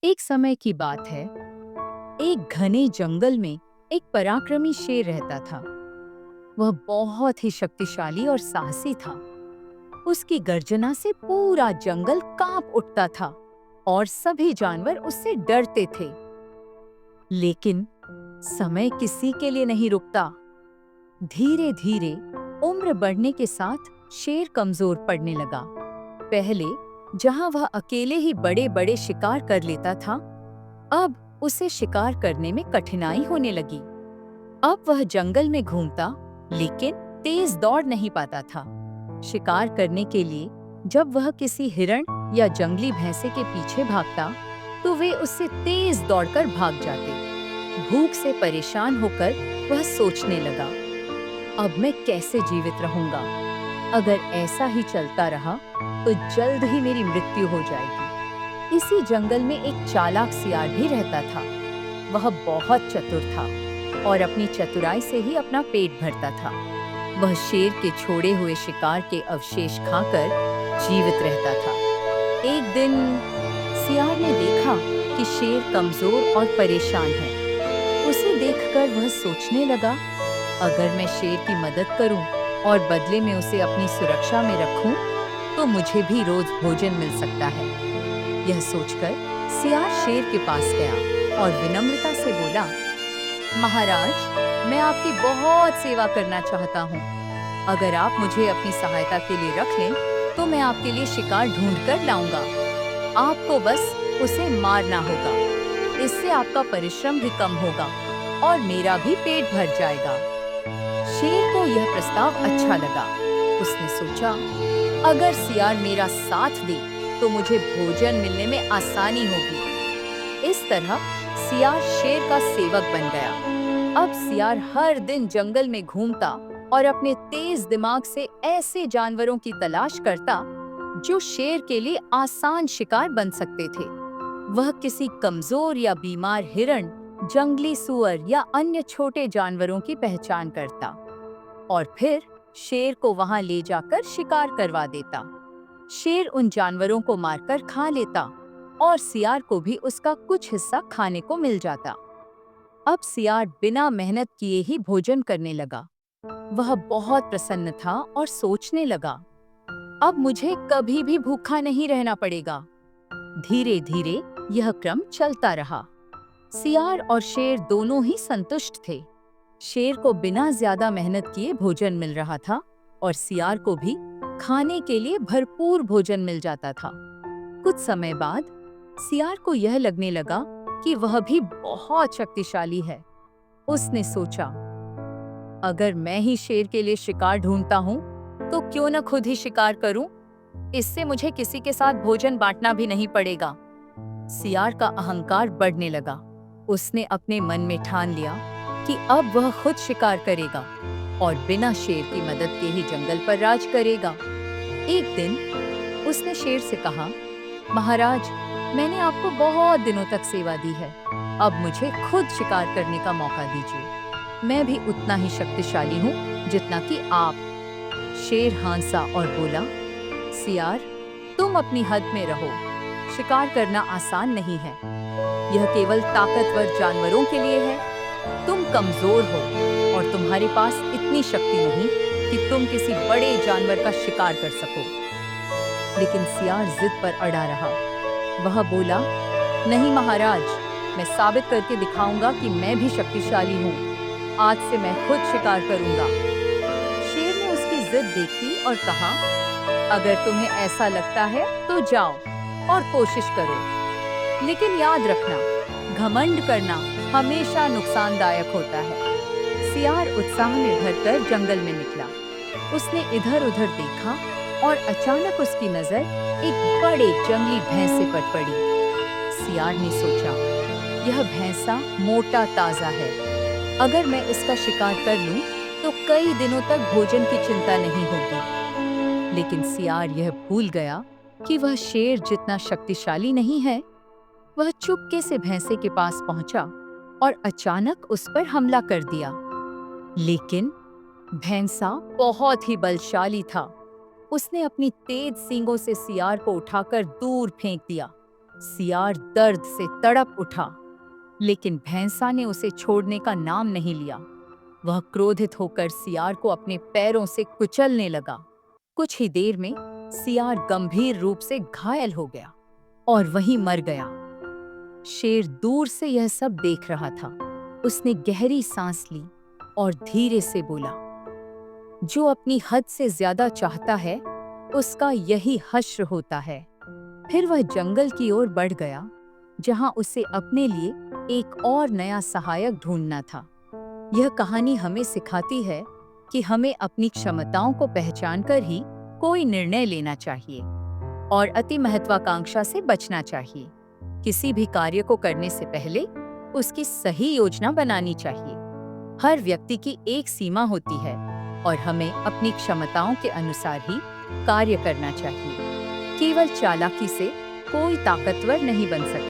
एक समय की बात है। एक घने जंगल में एक पराक्रमी शेर रहता था। वह बहुत ही शक्तिशाली और साहसी था। उसकी गर्जना से पूरा जंगल कांप उठता था और सभी जानवर उससे डरते थे। लेकिन समय किसी के लिए नहीं रुकता। धीरे धीरे उम्र बढ़ने के साथ शेर कमजोर पड़ने लगा। पहले जहां वह अकेले ही बड़े बड़े शिकार कर लेता था, अब उसे शिकार करने में कठिनाई होने लगी। अब वह जंगल में घूमता, लेकिन तेज दौड़ नहीं पाता था। शिकार करने के लिए जब वह किसी हिरण या जंगली भैंसे के पीछे भागता, तो वे उससे तेज दौड़कर भाग जाते। भूख से परेशान होकर वह सोचने लगा, अब मैं कैसे जीवित रहूंगा? अगर ऐसा ही चलता रहा, तो जल्द ही मेरी मृत्यु हो जाएगी। इसी जंगल में एक चालाक सियार भी रहता था। वह बहुत चतुर था और अपनी चतुराई से ही अपना पेट भरता था। वह शेर के छोड़े हुए शिकार के अवशेष खाकर जीवित रहता था। एक दिन सियार ने देखा कि शेर कमजोर और परेशान है। उसे देखकर वह सोचने लगा, अगर मैं शेर की मदद करूं और बदले में उसे अपनी सुरक्षा में रखूं, तो मुझे भी रोज भोजन मिल सकता है। यह सोचकर सियार शेर के पास गया और विनम्रता से बोला, महाराज, मैं आपकी बहुत सेवा करना चाहता हूँ। अगर आप मुझे अपनी सहायता के लिए रख लें, तो मैं आपके लिए शिकार ढूंढ कर लाऊंगा। आपको बस उसे मारना होगा। इससे आपका परिश्रम भी कम होगा और मेरा भी पेट भर जाएगा। शेर को यह प्रस्ताव अच्छा लगा। उसने सोचा, अगर सियार मेरा साथ दे, तो मुझे भोजन मिलने में आसानी होगी। इस तरह सियार शेर का सेवक बन गया। अब सियार हर दिन जंगल में घूमता और अपने तेज दिमाग से ऐसे जानवरों की तलाश करता जो शेर के लिए आसान शिकार बन सकते थे। वह किसी कमजोर या बीमार हिरण, जंगली सुअर या अन्य छोटे जानवरों की पहचान करता और फिर शेर को वहां ले जाकर शिकार करवा देता। शेर उन जानवरों को मारकर खा लेता और सियार को भी उसका कुछ हिस्सा खाने को मिल जाता। अब सियार बिना मेहनत किए ही भोजन करने लगा। वह बहुत प्रसन्न था और सोचने लगा, अब मुझे कभी भी भूखा नहीं रहना पड़ेगा। धीरे धीरे यह क्रम चलता रहा। सियार और शेर दोनों ही संतुष्ट थे। शेर को बिना ज्यादा मेहनत किए भोजन मिल रहा था और सियार को भी खाने के लिए भरपूर भोजन मिल जाता था। कुछ समय बाद सियार को यह लगने लगा कि वह भी बहुत शक्तिशाली है। उसने सोचा, अगर मैं ही शेर के लिए शिकार ढूंढता हूँ, तो क्यों न खुद ही शिकार करूं? इससे मुझे किसी के साथ भोजन बांटना भी नहीं पड़ेगा। सियार का अहंकार बढ़ने लगा। उसने अपने मन में ठान लिया कि अब वह खुद शिकार करेगा और बिना शेर की मदद के ही जंगल पर राज करेगा। एक दिन उसने शेर से कहा, महाराज, मैंने आपको बहुत दिनों तक सेवा दी है। अब मुझे खुद शिकार करने का मौका दीजिए। मैं भी उतना ही शक्तिशाली हूँ जितना कि आप। शेर हंसा और बोला, सियार, तुम अपनी हद में रहो। शिकार करना आसान नहीं है। यह केवल ताकतवर जानवरों के लिए है। तुम कमजोर हो और तुम्हारे पास इतनी शक्ति नहीं कि तुम किसी बड़े जानवर का शिकार कर सको। लेकिन सियार जिद पर अड़ा रहा। वह बोला, नहीं महाराज, मैं साबित करके दिखाऊंगा कि मैं भी शक्तिशाली हूँ। आज से मैं खुद शिकार करूंगा। शेर ने उसकी जिद देखी और कहा, अगर तुम्हें ऐसा लगता है तो जाओ और कोशिश करो, लेकिन याद रखना, घमंड करना हमेशा नुकसानदायक होता है। सियार उत्साह में भरकर जंगल में निकला। उसने इधर उधर देखा और अचानक उसकी नजर एक बड़े जंगली भैंसे पर पड़ी। सियार ने सोचा, यह भैंसा मोटा ताजा है। अगर मैं इसका शिकार कर लूं, तो कई दिनों तक भोजन की चिंता नहीं होगी। लेकिन सियार यह भूल गया कि वह शेर जितना शक्तिशाली नहीं है। वह चुपके से भैंसे के पास पहुंचा और अचानक उस पर हमला कर दिया। लेकिन भैंसा बहुत ही बलशाली था। उसने अपनी तेज सींगों से सियार को उठाकर दूर फेंक दिया। सियार दर्द से तड़प उठा, लेकिन भैंसा ने उसे छोड़ने का नाम नहीं लिया। वह क्रोधित होकर सियार को अपने पैरों से कुचलने लगा। कुछ ही देर में सियार गंभीर रूप से घायल हो गया और वहीं मर गया। शेर दूर से यह सब देख रहा था। उसने गहरी सांस ली और धीरे से बोला, जो अपनी हद से ज्यादा चाहता है, उसका यही हश्र होता है। फिर वह जंगल की ओर बढ़ गया, जहां उसे अपने लिए एक और नया सहायक ढूंढना था। यह कहानी हमें सिखाती है कि हमें अपनी क्षमताओं को पहचानकर ही कोई निर्णय लेना चाहिए और अति महत्वाकांक्षा से बचना चाहिए। किसी भी कार्य को करने से पहले उसकी सही योजना बनानी चाहिए। हर व्यक्ति की एक सीमा होती है और हमें अपनी क्षमताओं के अनुसार ही कार्य करना चाहिए। केवल चालाकी से कोई ताकतवर नहीं बन सकता।